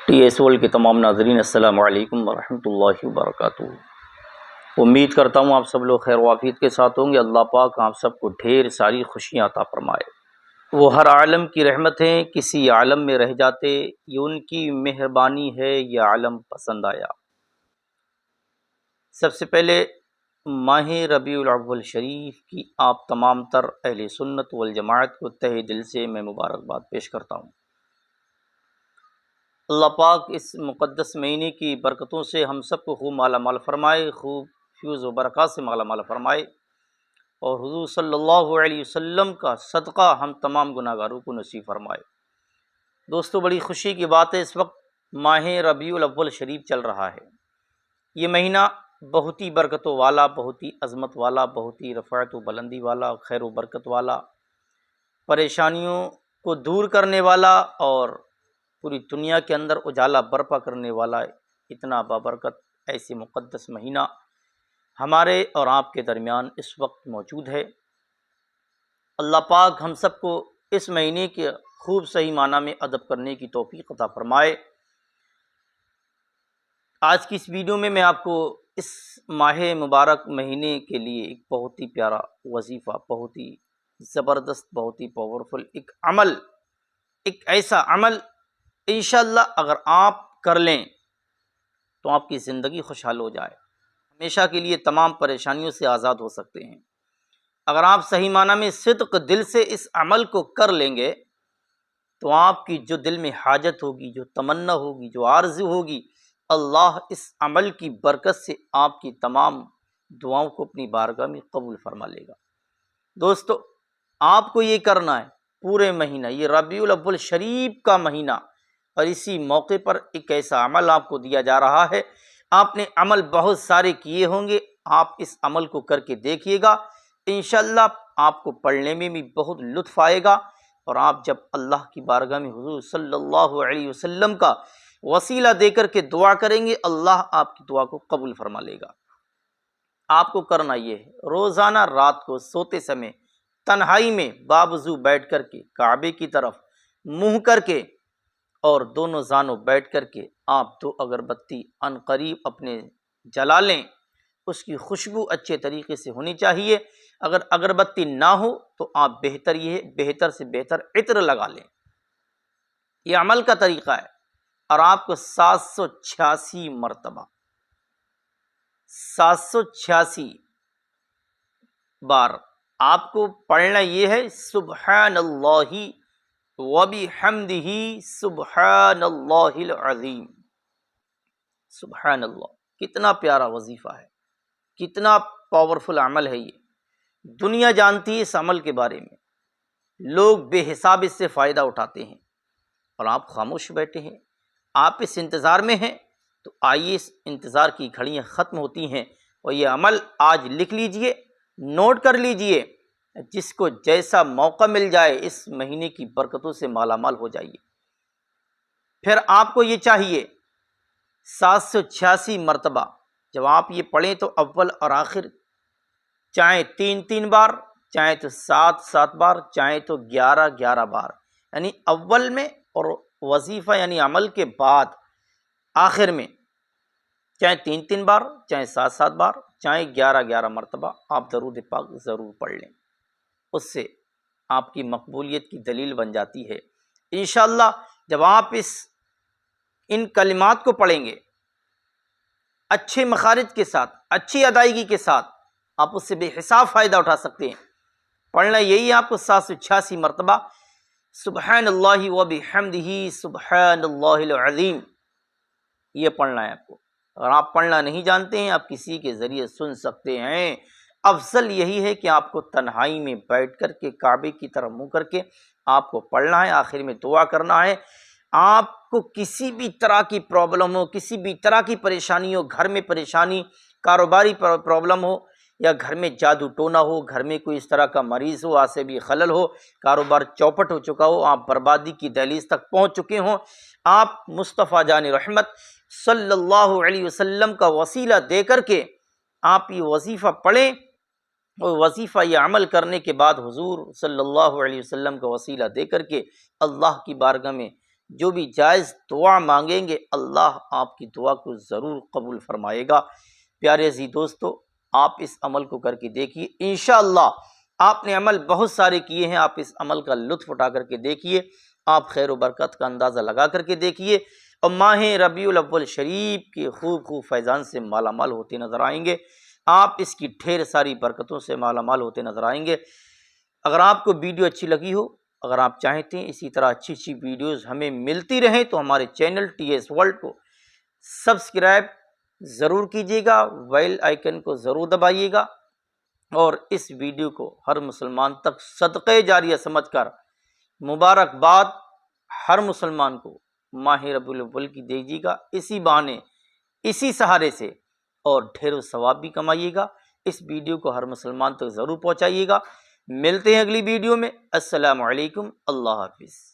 T S world کے تمام ناظرین السلام علیکم ورحمۃ اللہ وبرکاتہ۔ امید کرتا ہوں آپ سب لوگ خیر و عافیت کے ساتھ ہوں گے۔ اللہ پاک آپ سب کو ڈھیر ساری خوشیاں عطا فرمائے۔ وہ ہر عالم کی رحمتیں کسی عالم میں رہ جاتے، یہ ان کی مہربانی ہے، یہ عالم پسند آیا۔ سب سے پہلے ماہ ربیع الاول شریف کی آپ تمام تر اہل سنت والجماعت کو تہہ دل سے میں مبارکباد پیش کرتا ہوں۔ اللہ پاک اس مقدس مہینے کی برکتوں سے ہم سب کو خوب مالا مال فرمائے، خوب فیوز و برکات سے مالا مال فرمائے، اور حضور صلی اللہ علیہ وسلم کا صدقہ ہم تمام گناہ گاروں کو نصیب فرمائے۔ دوستو، بڑی خوشی کی بات ہے، اس وقت ماہ ربیع الاول شریف چل رہا ہے۔ یہ مہینہ بہت ہی برکتوں والا، بہت ہی عظمت والا، بہت ہی رفعت و بلندی والا، خیر و برکت والا، پریشانیوں کو دور کرنے والا اور پوری دنیا کے اندر اجالا برپا کرنے والا اتنا بابرکت ایسی مقدس مہینہ ہمارے اور آپ کے درمیان اس وقت موجود ہے۔ اللہ پاک ہم سب کو اس مہینے کے خوب صحیح معنی میں ادب کرنے کی توفیق عطا فرمائے۔ آج کی اس ویڈیو میں آپ کو اس ماہ مبارک مہینے کے لیے ایک بہت ہی پیارا وظیفہ، بہت ہی زبردست، بہت ہی پاورفل ایک عمل، ایک ایسا عمل انشاءاللہ اگر آپ کر لیں تو آپ کی زندگی خوشحال ہو جائے، ہمیشہ کے لیے تمام پریشانیوں سے آزاد ہو سکتے ہیں۔ اگر آپ صحیح معنی میں صدق دل سے اس عمل کو کر لیں گے تو آپ کی جو دل میں حاجت ہوگی، جو تمنا ہوگی، جو آرزو ہوگی، اللہ اس عمل کی برکت سے آپ کی تمام دعاؤں کو اپنی بارگاہ میں قبول فرما لے گا۔ دوستو، آپ کو یہ کرنا ہے، پورے مہینہ، یہ ربیع الاول شریف کا مہینہ، اور اسی موقع پر ایک ایسا عمل آپ کو دیا جا رہا ہے۔ آپ نے عمل بہت سارے کیے ہوں گے، آپ اس عمل کو کر کے دیکھیے گا، انشاءاللہ آپ کو پڑھنے میں بھی بہت لطف آئے گا، اور آپ جب اللہ کی بارگاہ میں حضور صلی اللہ علیہ وسلم کا وسیلہ دے کر کے دعا کریں گے، اللہ آپ کی دعا کو قبول فرما لے گا۔ آپ کو کرنا یہ ہے، روزانہ رات کو سوتے سمے تنہائی میں باوضو بیٹھ کر کے کعبے کی طرف منہ کر کے اور دونوں زانوں بیٹھ کر کے آپ 2 اگربتی عن قریب اپنے جلا لیں۔ اس کی خوشبو اچھے طریقے سے ہونی چاہیے۔ اگر اگربتی نہ ہو تو آپ بہتر سے بہتر عطر لگا لیں۔ یہ عمل کا طریقہ ہے، اور آپ کو 786 مرتبہ 786 بار آپ کو پڑھنا یہ ہے، سبحان اللہ وبحمدہ سبحان اللہ العظیم۔ سبحان اللہ، کتنا پیارا وظیفہ ہے، کتنا پاورفل عمل ہے۔ یہ دنیا جانتی ہے اس عمل کے بارے میں، لوگ بے حساب اس سے فائدہ اٹھاتے ہیں، اور آپ خاموش بیٹھے ہیں، آپ اس انتظار میں ہیں۔ تو آئیے، اس انتظار کی گھڑیاں ختم ہوتی ہیں، اور یہ عمل آج لکھ لیجئے، نوٹ کر لیجئے، جس کو جیسا موقع مل جائے اس مہینے کی برکتوں سے مالا مال ہو جائیے۔ پھر آپ کو یہ چاہیے 786 مرتبہ جب آپ یہ پڑھیں تو اول اور آخر چاہے 3 بار، چاہے تو 7 بار، چاہے تو 11 بار، یعنی اول میں اور وظیفہ یعنی عمل کے بعد آخر میں چاہے 3 بار، چاہے 7 بار، چاہے 11 مرتبہ آپ درود پاک ضرور پڑھ لیں۔ اس سے آپ کی مقبولیت کی دلیل بن جاتی ہے۔ انشاءاللہ جب آپ ان کلمات کو پڑھیں گے اچھے مخارج کے ساتھ، اچھی ادائیگی کے ساتھ، آپ اس سے بے حساب فائدہ اٹھا سکتے ہیں۔ پڑھنا یہی ہے آپ کو 786 مرتبہ سبحان اللہ وبحمدہ سبحان اللہ العظیم، یہ پڑھنا ہے آپ کو۔ اگر آپ پڑھنا نہیں جانتے ہیں، آپ کسی کے ذریعے سن سکتے ہیں۔ افضل یہی ہے کہ آپ کو تنہائی میں بیٹھ کر کے کعبے کی طرف منہ کر کے آپ کو پڑھنا ہے، آخر میں دعا کرنا ہے۔ آپ کو کسی بھی طرح کی پرابلم ہو، کسی بھی طرح کی پریشانی ہو، گھر میں پریشانی، کاروباری پرابلم ہو، یا گھر میں جادو ٹونا ہو، گھر میں کوئی اس طرح کا مریض ہو، عصبی خلل ہو، کاروبار چوپٹ ہو چکا ہو، آپ بربادی کی دہلیز تک پہنچ چکے ہوں، آپ مصطفیٰ جان رحمت صلی اللہ علیہ وسلم کا وسیلہ دے کر کے آپ یہ وظیفہ پڑھیں، اور وظیفہ یہ عمل کرنے کے بعد حضور صلی اللہ علیہ وسلم کا وسیلہ دے کر کے اللہ کی بارگاہ میں جو بھی جائز دعا مانگیں گے اللہ آپ کی دعا کو ضرور قبول فرمائے گا۔ پیارے عزیز دوستو، آپ اس عمل کو کر کے دیکھیے، انشاءاللہ آپ نے عمل بہت سارے کیے ہیں، آپ اس عمل کا لطف اٹھا کر کے دیکھیے، آپ خیر و برکت کا اندازہ لگا کر کے دیکھیے، اور ماہ ربیع الاول شریف کے خوب خوب فیضان سے مالا مال ہوتے نظر آئیں گے، آپ اس کی ڈھیر ساری برکتوں سے مالا مال ہوتے نظر آئیں گے۔ اگر آپ کو ویڈیو اچھی لگی ہو، اگر آپ چاہتے ہیں اسی طرح اچھی اچھی ویڈیوز ہمیں ملتی رہیں، تو ہمارے چینل ٹی ایس ورلڈ کو سبسکرائب ضرور کیجیے گا، بیل آئیکن کو ضرور دبائیے گا، اور اس ویڈیو کو ہر مسلمان تک صدقہ جاریہ سمجھ کر مبارکباد ہر مسلمان کو ماہ ربیع الاول کی دیجیے گا، اسی بہانے اسی سہارے سے، اور ڈھیر و ثواب بھی کمائیے گا۔ اس ویڈیو کو ہر مسلمان تک ضرور پہنچائیے گا۔ ملتے ہیں اگلی ویڈیو میں۔ السلام علیکم، اللہ حافظ۔